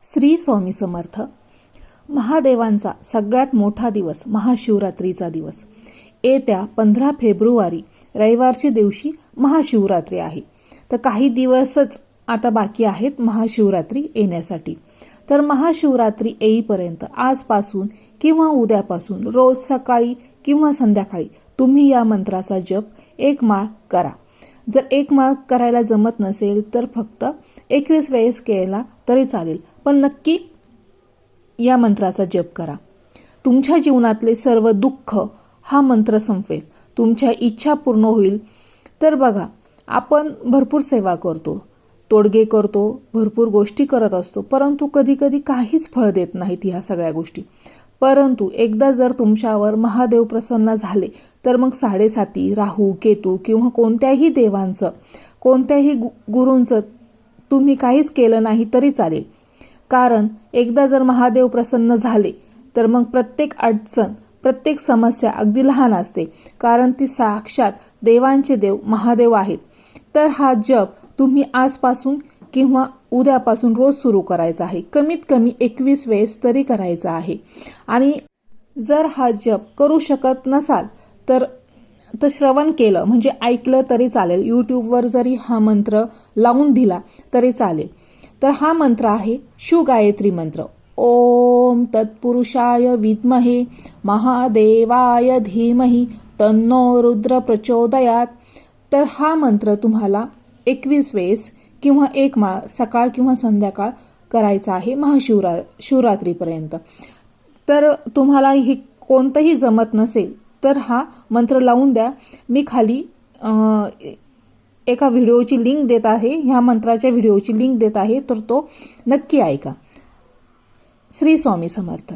श्री स्वामी समर्थ. महादेवांचा सगळ्यात मोठा दिवस महाशिवरात्रीचा दिवस. येत्या 15 फेब्रुवारी रविवारच्या दिवशी महाशिवरात्री आहे. तर काही दिवसच आता बाकी आहेत महाशिवरात्री येण्यासाठी. तर महाशिवरात्री येईपर्यंत आजपासून किंवा उद्यापासून रोज सकाळी किंवा संध्याकाळी तुम्ही या मंत्राचा जप 1 माळ करा. जर 1 माळ करायला जमत नसेल तर फक्त 21 वेळेस केला तरी चालेल, पण नक्की या मंत्राचा जप करा. तुमच्या जीवनातले सर्व दुःख हा मंत्र संपवेल, तुमच्या इच्छा पूर्ण होईल. तर बघा, आपण भरपूर सेवा करतो, तोडगे करतो, भरपूर गोष्टी करत असतो, परंतु कधी कधी काहीच फळ देत नाहीत ह्या सगळ्या गोष्टी. परंतु एकदा जर तुमच्यावर महादेव प्रसन्न झाले तर मग 7.5 राहू केतू किंवा कोणत्याही देवांचं, कोणत्याही गुरूंचं तुम्ही काहीच केलं नाही तरी चालेल. कारण एकदा जर महादेव प्रसन्न झाले तर मग प्रत्येक अडचण, प्रत्येक समस्या अगदी लहान असते, कारण ती साक्षात देवांचे देव महादेव आहेत. तर हा जप तुम्ही आजपासून किंवा उद्यापासून रोज सुरू करायचा आहे. कमीत कमी 21 वेळेस तरी करायचा आहे. आणि जर हा जप करू शकत नसाल तर श्रवण केलं म्हणजे ऐकलं तरी चालेल. यूट्यूबवर जरी हा मंत्र लावून दिला तरी चालेल. तर हा मंत्र आहे शिवगायत्री मंत्र. ओम तत्पुरुषाय विद्महे महादेवाय धीमहि तन्नो रुद्र प्रचोदयात. तर हा मंत्र तुम्हाला 21 वेळेस किंवा 1 माळ सकाळ किंवा संध्याकाळ करायचा आहे शिवरात्रीपर्यंत. तर तुम्हाला हे कोणतंही जमत नसेल तर हा मंत्र लावून द्या. मी खाली एका व्हिडिओची लिंक देत आहे, ह्या मंत्राच्या व्हिडिओची लिंक देत आहे, तर तो नक्की ऐका. श्री स्वामी समर्थ.